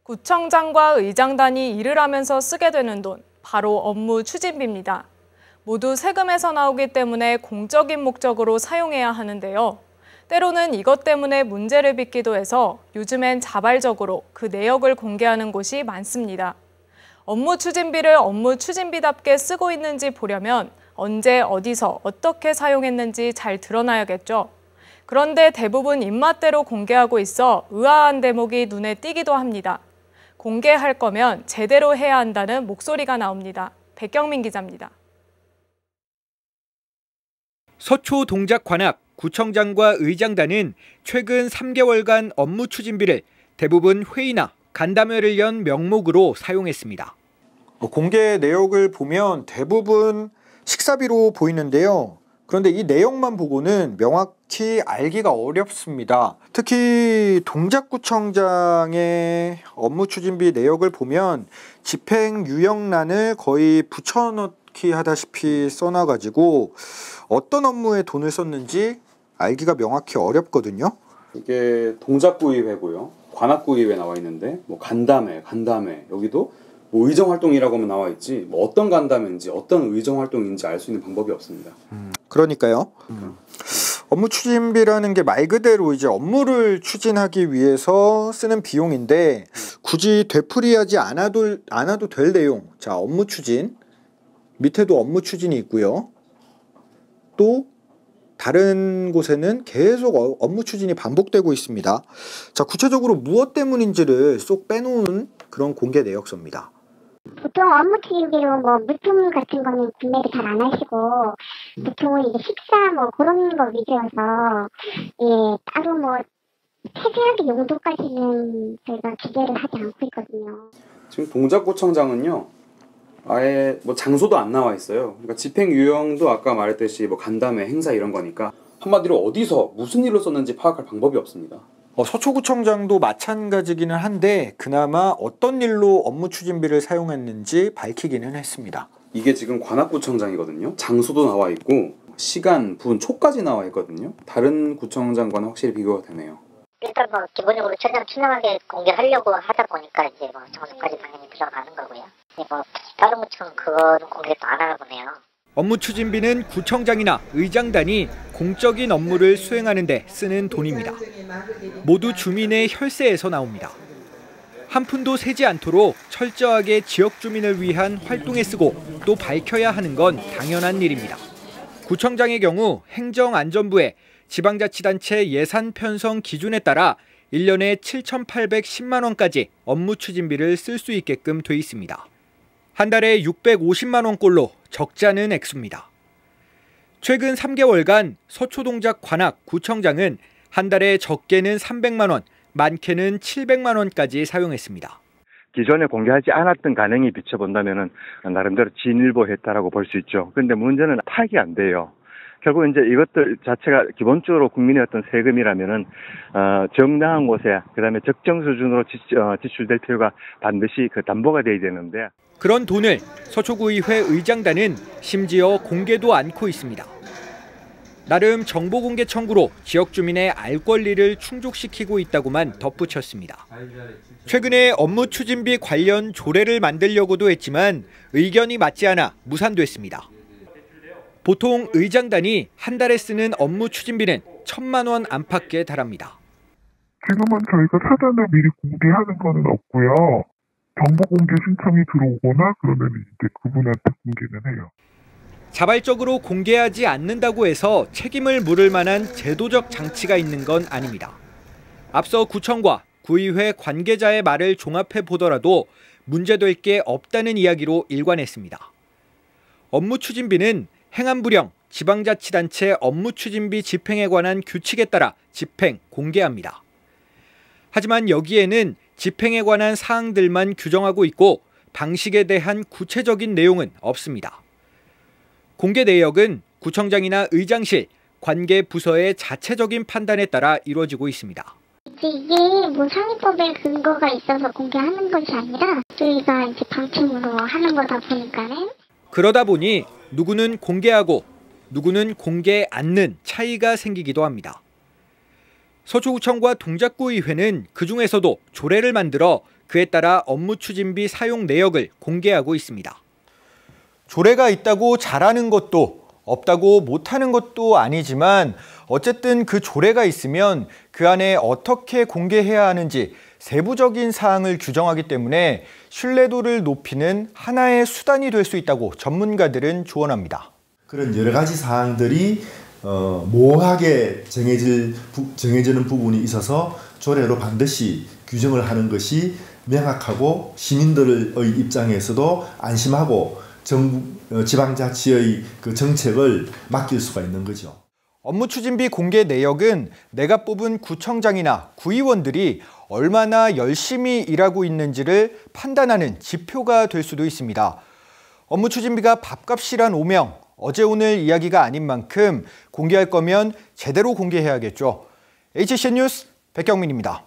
구청장과 의장단이 일을 하면서 쓰게 되는 돈, 바로 업무 추진비입니다. 모두 세금에서 나오기 때문에 공적인 목적으로 사용해야 하는데요. 때로는 이것 때문에 문제를 빚기도 해서 요즘엔 자발적으로 그 내역을 공개하는 곳이 많습니다. 업무 추진비를 업무 추진비답게 쓰고 있는지 보려면 언제 어디서 어떻게 사용했는지 잘 드러나야겠죠. 그런데 대부분 입맛대로 공개하고 있어 의아한 대목이 눈에 띄기도 합니다. 공개할 거면 제대로 해야 한다는 목소리가 나옵니다. 백경민 기자입니다. 서초 동작 관악 구청장과 의장단은 최근 3개월간 업무 추진비를 대부분 회의나 간담회를 연 명목으로 사용했습니다. 공개 내역을 보면 대부분 식사비로 보이는데요. 그런데 이 내용만 보고는 명확히 알기가 어렵습니다. 특히 동작구청장의 업무 추진비 내역을 보면 집행 유형란을 거의 붙여넣기 하다시피 써놔가지고 어떤 업무에 돈을 썼는지 알기가 명확히 어렵거든요. 이게 동작구의회고요. 관악구의회 나와 있는데 뭐 간담회 여기도 뭐 의정활동이라고 하면 나와 있지 뭐 어떤 간담회인지 어떤 의정활동인지 알 수 있는 방법이 없습니다. 그러니까요. 업무 추진비라는 게 말 그대로 이제 업무를 추진하기 위해서 쓰는 비용인데 굳이 되풀이하지 않아도 될 내용. 자, 업무 추진. 밑에도 업무 추진이 있고요. 또 다른 곳에는 계속 업무 추진이 반복되고 있습니다. 자, 구체적으로 무엇 때문인지를 쏙 빼놓은 그런 공개 내역서입니다. 보통 업무 추진비로 뭐 물품 같은 거는 구매를 잘 안 하시고 보통은 이제 식사 뭐 그런 거 위주여서 따로 뭐 세세하게 용도까지는 저희가 기대를 하지 않고 있거든요. 지금 동작구청장은요. 아예 뭐 장소도 안 나와 있어요. 그러니까 집행 유형도 아까 말했듯이 뭐 간담회, 행사 이런 거니까 한마디로 어디서 무슨 일로 썼는지 파악할 방법이 없습니다. 서초구청장도 마찬가지기는 한데 그나마 어떤 일로 업무 추진비를 사용했는지 밝히기는 했습니다. 이게 지금 관악구청장이거든요. 장소도 나와 있고 시간, 분, 초까지 나와 있거든요. 다른 구청장과는 확실히 비교가 되네요. 일단 뭐 기본적으로 최대한 투명하게 공개하려고 하다 보니까 이제 뭐 장소까지 당연히 들어가는 거고요. 뭐 다른 구청은 그거는 공개도 안 하나 보네요. 업무 추진비는 구청장이나 의장단이 공적인 업무를 수행하는 데 쓰는 돈입니다. 모두 주민의 혈세에서 나옵니다. 한 푼도 새지 않도록 철저하게 지역 주민을 위한 활동에 쓰고 또 밝혀야 하는 건 당연한 일입니다. 구청장의 경우 행정안전부에 지방자치단체 예산 편성 기준에 따라 1년에 7,810만 원까지 업무 추진비를 쓸 수 있게끔 돼 있습니다. 한 달에 650만 원꼴로 적지 않은 액수입니다. 최근 3개월간 서초동작 관악 구청장은 한 달에 적게는 300만 원, 많게는 700만 원까지 사용했습니다. 기존에 공개하지 않았던 가능에 비춰본다면 나름대로 진일보했다라고 볼 수 있죠. 그런데 문제는 파악이 안 돼요. 결국 이제 이것들 자체가 기본적으로 국민의 어떤 세금이라면은 정당한 곳에 그다음에 적정 수준으로 지출될 필요가 반드시 그 담보가 돼야 되는데 그런 돈을 서초구의회 의장단은 심지어 공개도 않고 있습니다. 나름 정보공개 청구로 지역 주민의 알 권리를 충족시키고 있다고만 덧붙였습니다. 최근에 업무 추진비 관련 조례를 만들려고도 했지만 의견이 맞지 않아 무산됐습니다. 보통 의장단이 한 달에 쓰는 업무 추진비는 1,000만 원 안팎에 달합니다. 지금은 저희가 사전에 미리 공개하는 거는 없고요. 정보 공개 신청이 들어오거나 그러면 이제 그분한테 공개는 해요. 자발적으로 공개하지 않는다고 해서 책임을 물을 만한 제도적 장치가 있는 건 아닙니다. 앞서 구청과 구의회 관계자의 말을 종합해 보더라도 문제될 게 없다는 이야기로 일관했습니다. 업무 추진비는 행안부령 지방자치단체 업무 추진비 집행에 관한 규칙에 따라 집행, 공개합니다. 하지만 여기에는 집행에 관한 사항들만 규정하고 있고 방식에 대한 구체적인 내용은 없습니다. 공개 내역은 구청장이나 의장실, 관계 부서의 자체적인 판단에 따라 이루어지고 있습니다. 이게 뭐 상위법에 근거가 있어서 공개하는 것이 아니라 저희가 이제 방침으로 하는 거다 보니까는 그러다 보니 누구는 공개하고 누구는 공개 않는 차이가 생기기도 합니다. 서초구청과 동작구의회는 그중에서도 조례를 만들어 그에 따라 업무 추진비 사용 내역을 공개하고 있습니다. 조례가 있다고 잘하는 것도 없다고 못하는 것도 아니지만 어쨌든 그 조례가 있으면 그 안에 어떻게 공개해야 하는지 세부적인 사항을 규정하기 때문에 신뢰도를 높이는 하나의 수단이 될 수 있다고 전문가들은 조언합니다. 그런 여러 가지 사항들이 모호하게 정해지는 부분이 있어서 조례로 반드시 규정을 하는 것이 명확하고 시민들의 입장에서도 안심하고 정부, 지방자치의 그 정책을 맡길 수가 있는 거죠. 업무 추진비 공개 내역은 내가 뽑은 구청장이나 구의원들이 얼마나 열심히 일하고 있는지를 판단하는 지표가 될 수도 있습니다. 업무 추진비가 밥값이란 오명, 어제 오늘 이야기가 아닌 만큼 공개할 거면 제대로 공개해야겠죠. HCN 뉴스 백경민입니다.